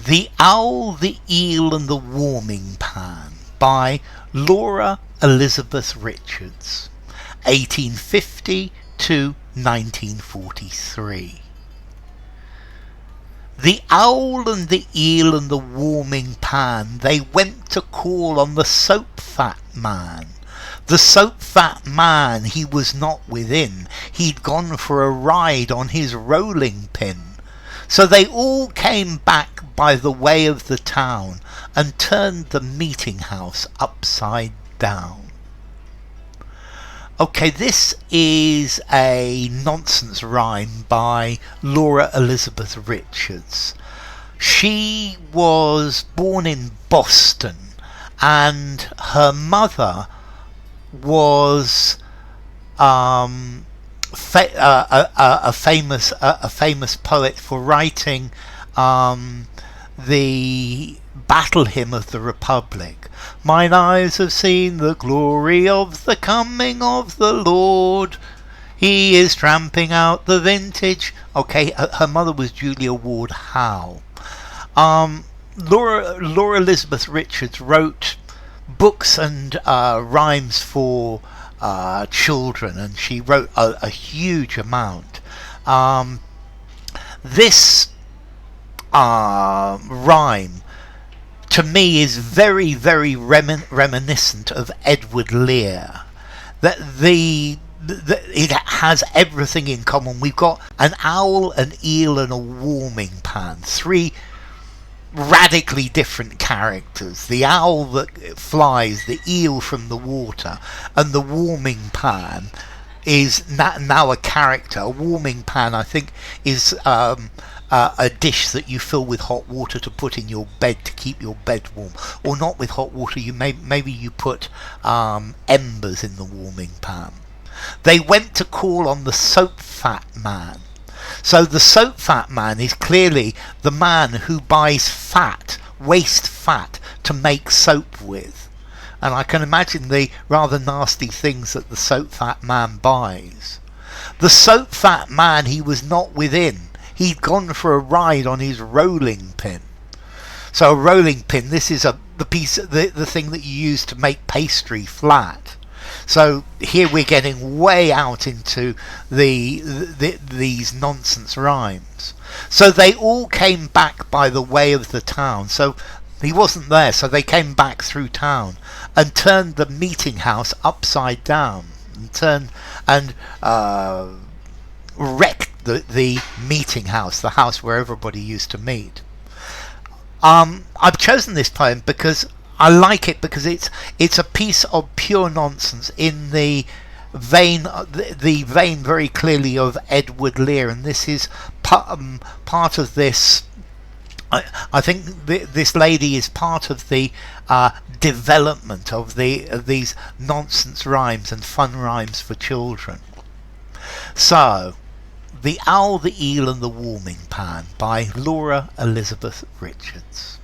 The Owl, the Eel and the Warming Pan by Laura Elizabeth Richards, 1850 to 1943. The owl and the eel and the warming pan, they went to call on the soap-fat man. The soap-fat man, he was not within, he'd gone for a ride on his rolling pin. So they all came back by the way of the town and turned the meeting house upside down. Okay, this is a nonsense rhyme by Laura Elizabeth Richards. She was born in Boston and her mother was a famous poet for writing the Battle Hymn of the Republic. Mine eyes have seen the glory of the coming of the Lord. He is tramping out the vintage. Okay, her mother was Julia Ward Howe. Laura Elizabeth Richards wrote books and rhymes for children, and she wrote a huge amount. This rhyme to me is very, very reminiscent of Edward Lear. That it has everything in common. We've got an owl, an eel and a warming pan. Three radically different characters. The owl that flies, the eel from the water, and the warming pan is now a character. A warming pan, I think, is a dish that you fill with hot water to put in your bed to keep your bed warm, or not with hot water. Maybe you put embers in the warming pan. They went to call on the soap-fat man. So the soap-fat man is clearly the man who buys fat, waste fat, to make soap with. And I can imagine the rather nasty things that the soap-fat man buys. The soap-fat man, he was not within. He'd gone for a ride on his rolling pin. So a rolling pin, this is the thing that you use to make pastry flat. So here we're getting way out into these nonsense rhymes. So they all came back by the way of the town. So he wasn't there, so they came back through town and turned the meeting house upside down and wrecked the meeting house, the house where everybody used to meet. I've chosen this poem because I like it, because it's a piece of pure nonsense in the vein very clearly of Edward Lear, and this is part of this. I think this lady is part of the development of these nonsense rhymes and fun rhymes for children. So, The Owl, the Eel and the Warming Pan by Laura Elizabeth Richards.